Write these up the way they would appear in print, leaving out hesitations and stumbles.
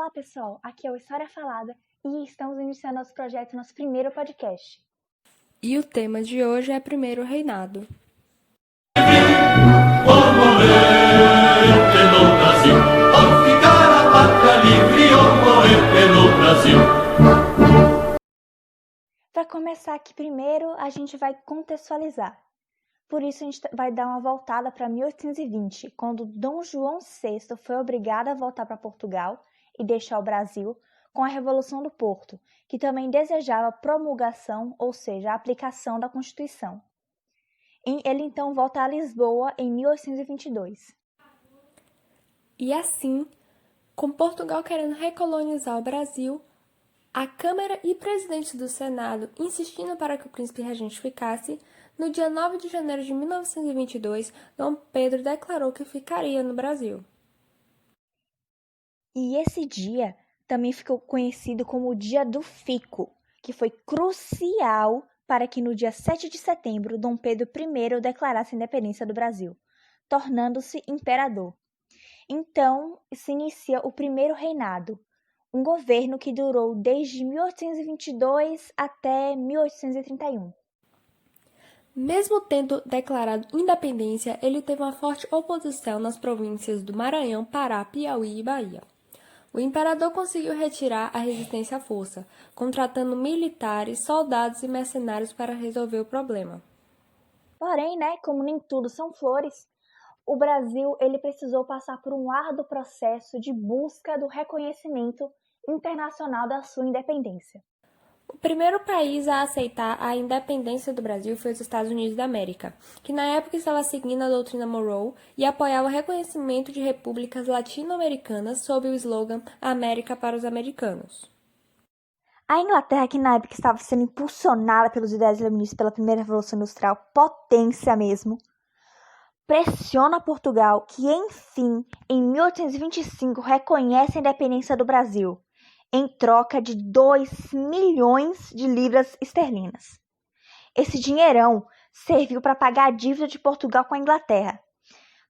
Olá, pessoal! Aqui é o História Falada e estamos iniciando nosso projeto, nosso primeiro podcast. E o tema de hoje é Primeiro Reinado. Ou morrer pelo Brasil, ou ficar a pátria livre, ou morrer pelo Brasil. Para começar aqui primeiro, a gente vai contextualizar. Por isso, a gente vai dar uma voltada para 1820, quando Dom João VI foi obrigado a voltar para Portugal e deixar o Brasil com a Revolução do Porto, que também desejava a promulgação, ou seja, a aplicação da Constituição. Ele então volta a Lisboa em 1822. E assim, com Portugal querendo recolonizar o Brasil, a Câmara e presidente do Senado insistindo para que o príncipe regente ficasse, no dia 9 de janeiro de 1922, Dom Pedro declarou que ficaria no Brasil. E esse dia também ficou conhecido como o Dia do Fico, que foi crucial para que no dia 7 de setembro Dom Pedro I declarasse a independência do Brasil, tornando-se imperador. Então se inicia o primeiro reinado, um governo que durou desde 1822 até 1831. Mesmo tendo declarado independência, ele teve uma forte oposição nas províncias do Maranhão, Pará, Piauí e Bahia. O imperador conseguiu retirar a resistência à força, contratando militares, soldados e mercenários para resolver o problema. Porém, como nem tudo são flores, o Brasil ele precisou passar por um árduo processo de busca do reconhecimento internacional da sua independência. O primeiro país a aceitar a independência do Brasil foi os Estados Unidos da América, que na época estava seguindo a doutrina Monroe e apoiava o reconhecimento de repúblicas latino-americanas sob o slogan América para os Americanos. A Inglaterra, que na época estava sendo impulsionada pelos ideais iluministas pela primeira Revolução Industrial, potência mesmo, pressiona Portugal, que enfim, em 1825, reconhece a independência do Brasil, em troca de 2 milhões de libras esterlinas. Esse dinheirão serviu para pagar a dívida de Portugal com a Inglaterra.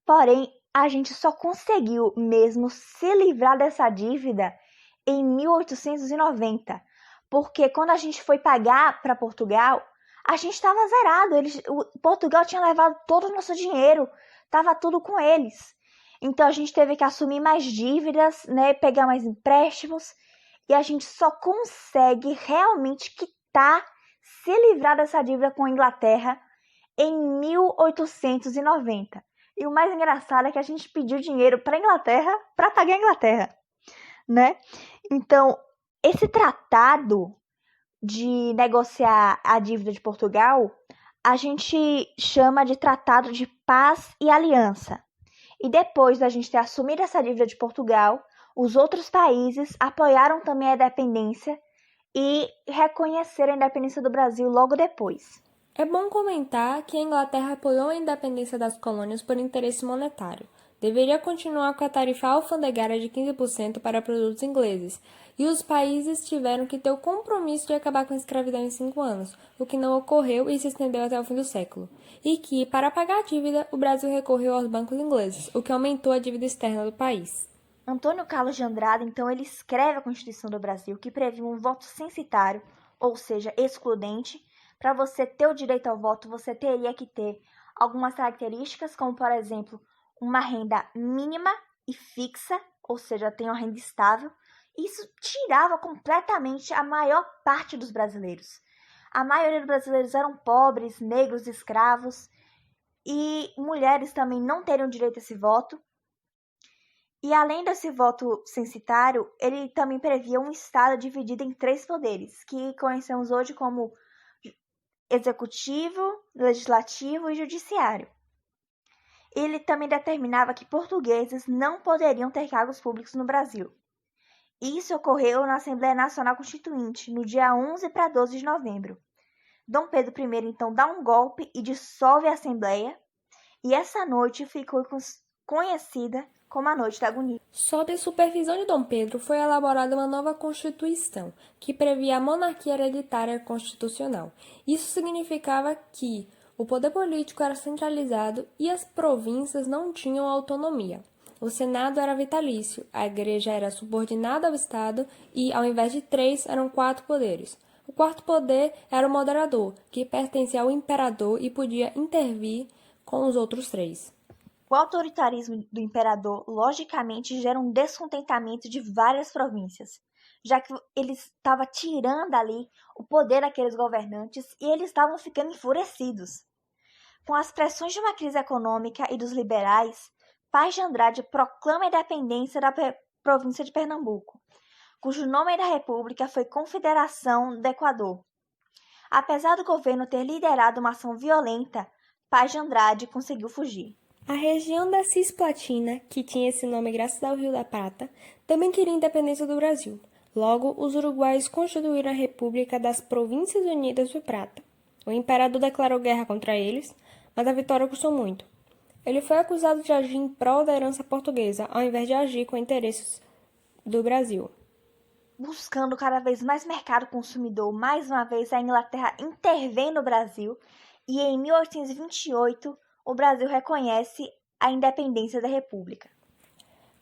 Porém, a gente só conseguiu mesmo se livrar dessa dívida em 1890, porque quando a gente foi pagar para Portugal, a gente estava zerado. Portugal tinha levado todo o nosso dinheiro, estava tudo com eles. Então a gente teve que assumir mais dívidas, pegar mais empréstimos, e a gente só consegue realmente quitar, se livrar dessa dívida com a Inglaterra em 1890. E o mais engraçado é que a gente pediu dinheiro para a Inglaterra para pagar a Inglaterra, Então, esse tratado de negociar a dívida de Portugal, a gente chama de Tratado de Paz e Aliança. E depois da gente ter assumido essa dívida de Portugal, os outros países apoiaram também a independência e reconheceram a independência do Brasil logo depois. É bom comentar que a Inglaterra apoiou a independência das colônias por interesse monetário. Deveria continuar com a tarifa alfandegária de 15% para produtos ingleses, e os países tiveram que ter o compromisso de acabar com a escravidão em 5 anos, o que não ocorreu e se estendeu até o fim do século. E que, para pagar a dívida, o Brasil recorreu aos bancos ingleses, o que aumentou a dívida externa do país. Antônio Carlos de Andrade, então, ele escreve a Constituição do Brasil, que previa um voto censitário, ou seja, excludente. Para você ter o direito ao voto, você teria que ter algumas características, como, por exemplo, uma renda mínima e fixa, ou seja, tem uma renda estável. Isso tirava completamente a maior parte dos brasileiros. A maioria dos brasileiros eram pobres, negros, escravos, e mulheres também não teriam direito a esse voto. E além desse voto censitário, ele também previa um Estado dividido em 3 poderes, que conhecemos hoje como executivo, legislativo e judiciário. Ele também determinava que portugueses não poderiam ter cargos públicos no Brasil. Isso ocorreu na Assembleia Nacional Constituinte, no dia 11 para 12 de novembro. Dom Pedro I, então, dá um golpe e dissolve a Assembleia, e essa noite ficou conhecida como a Noite da Agonia. Sob a supervisão de Dom Pedro, foi elaborada uma nova Constituição, que previa a monarquia hereditária constitucional. Isso significava que o poder político era centralizado e as províncias não tinham autonomia. O Senado era vitalício, a Igreja era subordinada ao Estado e, ao invés de 3, eram 4 poderes. O quarto poder era o moderador, que pertencia ao imperador e podia intervir com os outros 3. O autoritarismo do imperador, logicamente, gera um descontentamento de várias províncias, já que ele estava tirando ali o poder daqueles governantes e eles estavam ficando enfurecidos. Com as pressões de uma crise econômica e dos liberais, Paz de Andrade proclama a independência da província de Pernambuco, cujo nome da república foi Confederação do Equador. Apesar do governo ter liderado uma ação violenta, Paz de Andrade conseguiu fugir. A região da Cisplatina, que tinha esse nome graças ao Rio da Prata, também queria a independência do Brasil. Logo, os uruguaios constituíram a República das Províncias Unidas do Prata. O imperador declarou guerra contra eles, mas a vitória custou muito. Ele foi acusado de agir em prol da herança portuguesa, ao invés de agir com interesses do Brasil. Buscando cada vez mais mercado consumidor, mais uma vez a Inglaterra intervém no Brasil e em 1828 o Brasil reconhece a independência da República.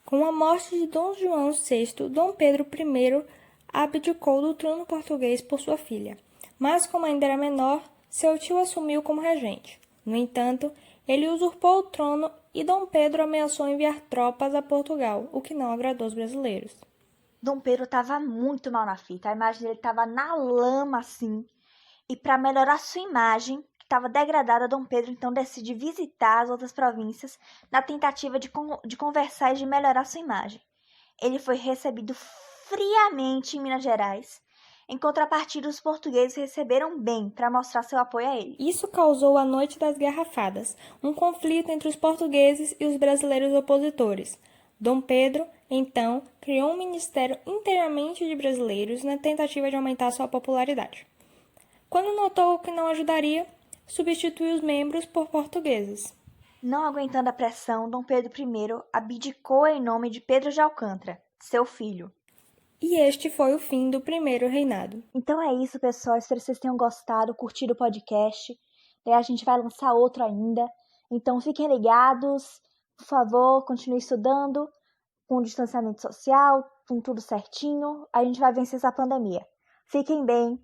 Com a morte de Dom João VI, Dom Pedro I abdicou do trono português por sua filha, mas como ainda era menor, seu tio assumiu como regente. No entanto, ele usurpou o trono e Dom Pedro ameaçou enviar tropas a Portugal, o que não agradou os brasileiros. Dom Pedro estava muito mal na fita, a imagem dele estava na lama assim, e para melhorar sua imagem, que estava degradada, Dom Pedro então decide visitar as outras províncias na tentativa de conversar e de melhorar sua imagem. Ele foi recebido friamente em Minas Gerais. Em contrapartida, os portugueses receberam bem para mostrar seu apoio a ele. Isso causou a Noite das Garrafadas, um conflito entre os portugueses e os brasileiros opositores. Dom Pedro, então, criou um ministério inteiramente de brasileiros na tentativa de aumentar sua popularidade. Quando notou que não ajudaria, substituiu os membros por portugueses. Não aguentando a pressão, Dom Pedro I abdicou em nome de Pedro de Alcântara, seu filho. E este foi o fim do primeiro reinado. Então é isso, pessoal. Espero que vocês tenham gostado, curtido o podcast. A gente vai lançar outro ainda. Então fiquem ligados. Por favor, continue estudando com distanciamento social, com tudo certinho. A gente vai vencer essa pandemia. Fiquem bem.